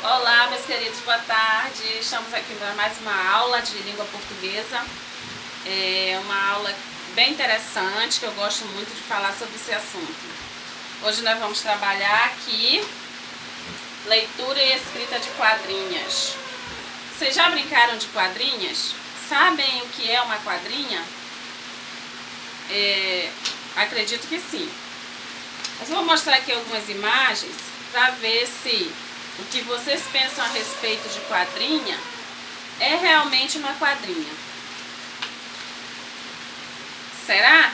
Olá, meus queridos, boa tarde. Estamos aqui para mais uma aula de língua portuguesa. É uma aula bem interessante, que eu gosto muito de falar sobre esse assunto. Hoje nós vamos trabalhar aqui leitura e escrita de quadrinhas. Vocês já brincaram de quadrinhas? Sabem o que é uma quadrinha? Acredito que sim. Mas eu vou mostrar aqui algumas imagens para ver se o que vocês pensam a respeito de quadrinha é realmente uma quadrinha. Será?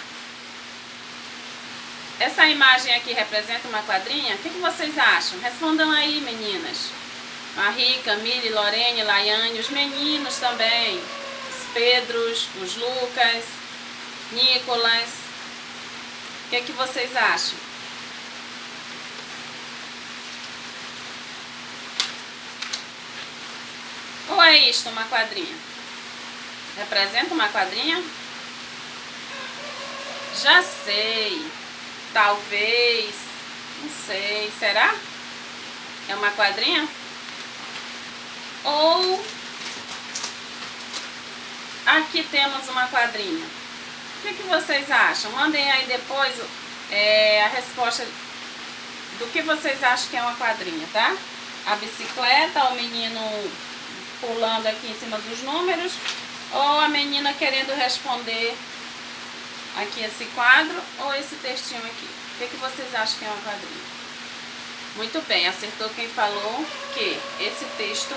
Essa imagem aqui representa uma quadrinha? O que vocês acham? Respondam aí, meninas. Marie, Camille, Lorene, Laiane, os meninos também. Os Pedros, os Lucas, Nicolas. O que vocês acham? Ou é isto uma quadrinha? Representa uma quadrinha? Já sei. Talvez. Não sei. Será? É uma quadrinha? Ou aqui temos uma quadrinha. O que vocês acham? Mandem aí depois a resposta do que vocês acham que é uma quadrinha, tá? A bicicleta, o menino pulando aqui em cima dos números, ou a menina querendo responder aqui esse quadro, ou esse textinho aqui. O que vocês acham que é uma quadrinha? Muito bem, acertou quem falou que esse texto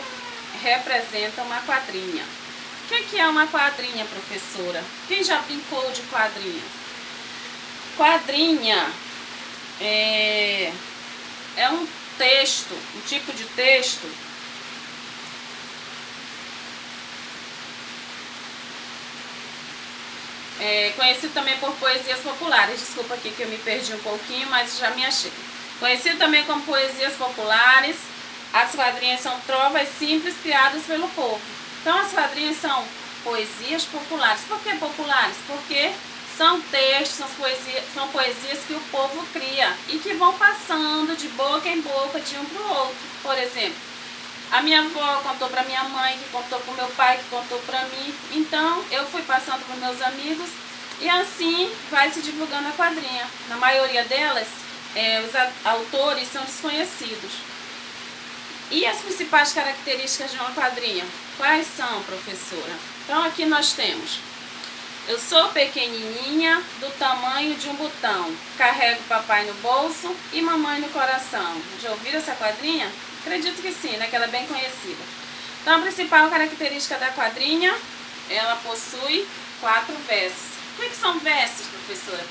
representa uma quadrinha. O que é uma quadrinha, professora? Quem já brincou de quadrinha? Quadrinha é um texto, um tipo de texto conhecido também por poesias populares. Desculpa aqui que eu me perdi um pouquinho, mas já me achei. Conhecido também como poesias populares, as quadrinhas são trovas simples criadas pelo povo. Então as quadrinhas são poesias populares. Por que populares? Porque são textos, são poesias que o povo cria e que vão passando de boca em boca de um para o outro. Por exemplo, a minha avó contou para minha mãe, que contou para o meu pai, que contou para mim. Então eu fui passando para meus amigos e assim vai se divulgando a quadrinha. Na maioria delas, os autores são desconhecidos. E as principais características de uma quadrinha? Quais são, professora? Então aqui nós temos: eu sou pequenininha, do tamanho de um botão, carrego papai no bolso e mamãe no coração. Já ouviram essa quadrinha? Acredito que sim, né? Que ela é bem conhecida. Então a principal característica da quadrinha, ela possui 4 versos. O que são versos, professora?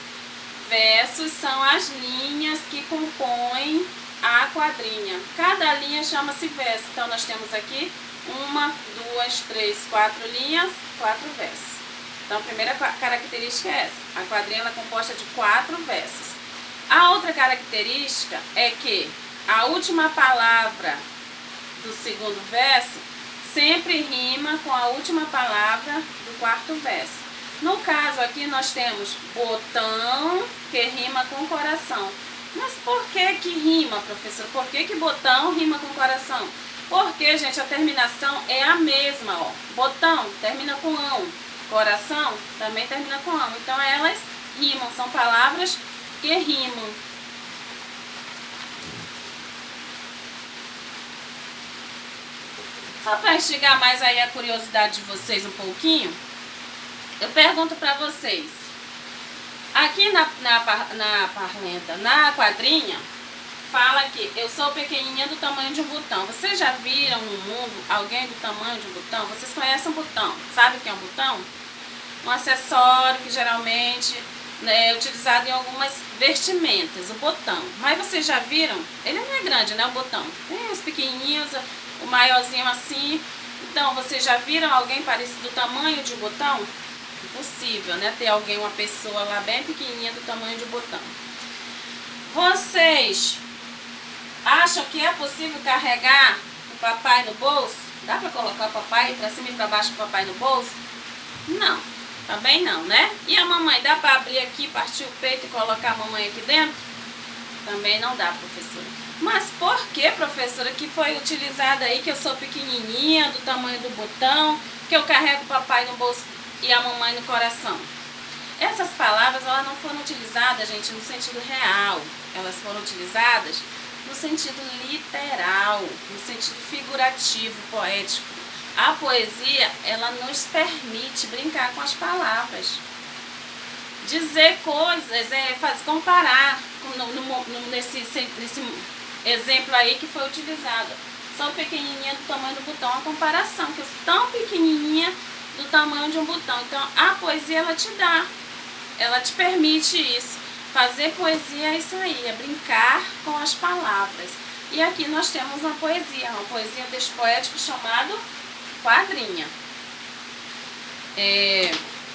Versos são as linhas que compõem a quadrinha. Cada linha chama-se verso. Então nós temos aqui 1, 2, 3, 4 linhas, 4 versos. Então a primeira característica é essa. A quadrinha ela é composta de 4 versos. A outra característica é que a última palavra do segundo verso sempre rima com a última palavra do quarto verso. No caso aqui nós temos botão, que rima com coração. Mas por que rima, professor? Por que botão rima com coração? Porque, gente, a terminação é a mesma, ó. Botão termina com ão, coração também termina com ão. Então elas rimam, são palavras que rimam. Só para instigar mais aí a curiosidade de vocês um pouquinho, eu pergunto para vocês. Aqui na quadrinha, fala que eu sou pequenininha do tamanho de um botão. Vocês já viram no mundo alguém do tamanho de um botão? Vocês conhecem um botão? Sabe o que é um botão? Um acessório que geralmente é utilizado em algumas vestimentas, o botão. Mas vocês já viram? Ele não é grande, né, o botão? Tem os pequenininhos, o maiorzinho assim. Então, vocês já viram alguém parecido do tamanho de um botão? Impossível, né? Ter alguém, uma pessoa lá bem pequenininha do tamanho de um botão. Vocês acham que é possível carregar o papai no bolso? Dá pra colocar o papai pra cima e pra baixo o papai no bolso? Não, também não, né? E a mamãe, dá pra abrir aqui, partir o peito e colocar a mamãe aqui dentro? Também não dá, professora. Mas por que, professora, que foi utilizada aí que eu sou pequenininha, do tamanho do botão, que eu carrego o papai no bolso e a mamãe no coração? Essas palavras, elas não foram utilizadas, gente, no sentido real. Elas foram utilizadas no sentido literal, no sentido figurativo, poético. A poesia, ela nos permite brincar com as palavras. Dizer coisas, comparar nesse exemplo aí que foi utilizado. Sou pequenininha do tamanho do botão, uma comparação, que eu sou tão pequenininha do tamanho de um botão. Então, a poesia, ela te permite isso. Fazer poesia é isso aí, é brincar com as palavras. E aqui nós temos uma poesia um texto poético chamado quadrinha.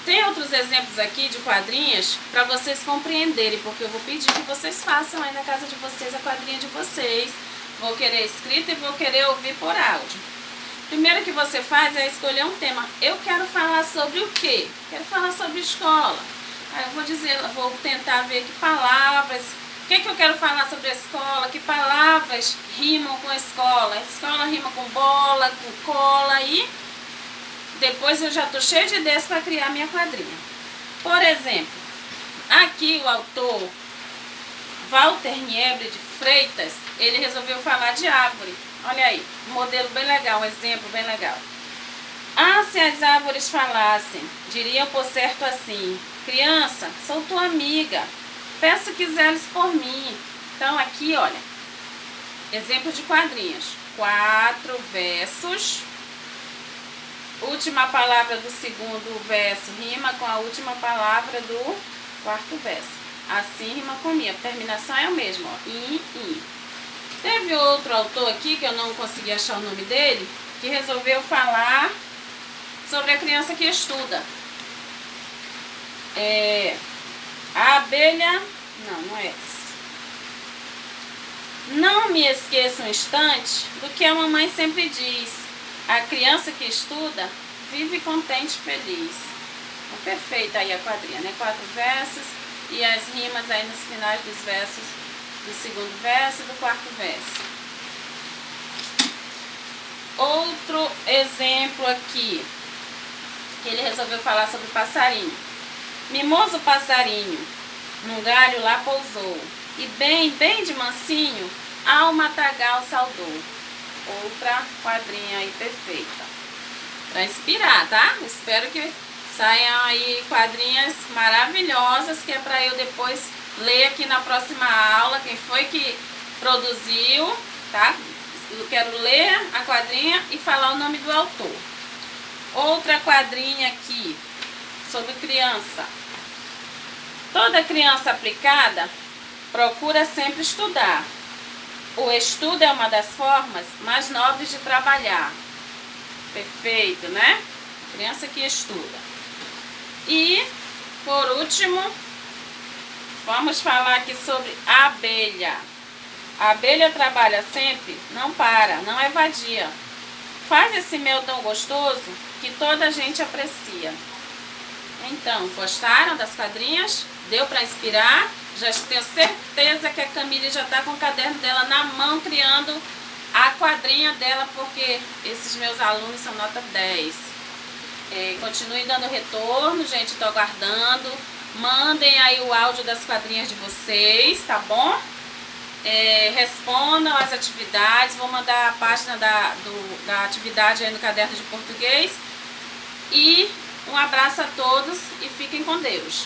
Tem outros exemplos aqui de quadrinhas para vocês compreenderem, porque eu vou pedir que vocês façam aí na casa de vocês a quadrinha de vocês. Vou querer escrito e vou querer ouvir por áudio. Primeiro que você faz é escolher um tema. Eu quero falar sobre o quê? Quero falar sobre escola. Aí eu vou tentar ver que palavras, o que eu quero falar sobre a escola, que palavras rimam com a escola. A escola rima com bola, com cola e depois eu já estou cheia de ideias para criar minha quadrinha. Por exemplo, aqui o autor Walter Niebre de Freitas, ele resolveu falar de árvore. Olha aí, um modelo bem legal, um exemplo bem legal. Ah, se as árvores falassem, diriam por certo assim: criança, sou tua amiga, peço que zeles por mim. Então aqui, olha, exemplo de quadrinhos. 4 versos. Última palavra do segundo verso rima com a última palavra do quarto verso. Assim rima com minha. A terminação é a mesma, ó. In. Teve outro autor aqui, que eu não consegui achar o nome dele, que resolveu falar sobre a criança que estuda. A abelha... Não é esse. Não me esqueça um instante do que a mamãe sempre diz. A criança que estuda vive contente e feliz. Perfeita aí a quadrinha, né? 4 versos e as rimas aí nos finais dos versos do segundo verso e do quarto verso. Outro exemplo aqui, que ele resolveu falar sobre passarinho. Mimoso passarinho, num galho lá pousou, e bem de mansinho, ao matagal saudou. Outra quadrinha aí perfeita. Para inspirar, tá? Espero que saiam aí quadrinhas maravilhosas, que é para eu depois ler aqui na próxima aula quem foi que produziu, tá? Eu quero ler a quadrinha e falar o nome do autor. Outra quadrinha aqui, sobre criança. Toda criança aplicada procura sempre estudar. O estudo é uma das formas mais nobres de trabalhar. Perfeito, né? Criança que estuda. E, por último, vamos falar aqui sobre a abelha. A abelha trabalha sempre, não para, não é vadia. Faz esse mel tão gostoso que toda a gente aprecia. Então, gostaram das quadrinhas? Deu para inspirar? Já tenho certeza que a Camille já está com o caderno dela na mão, criando a quadrinha dela, porque esses meus alunos são nota 10. Continuem dando retorno, gente, estou aguardando. Mandem aí o áudio das quadrinhas de vocês, tá bom? Respondam as atividades, vou mandar a página da atividade aí no caderno de português. E um abraço a todos e fiquem com Deus.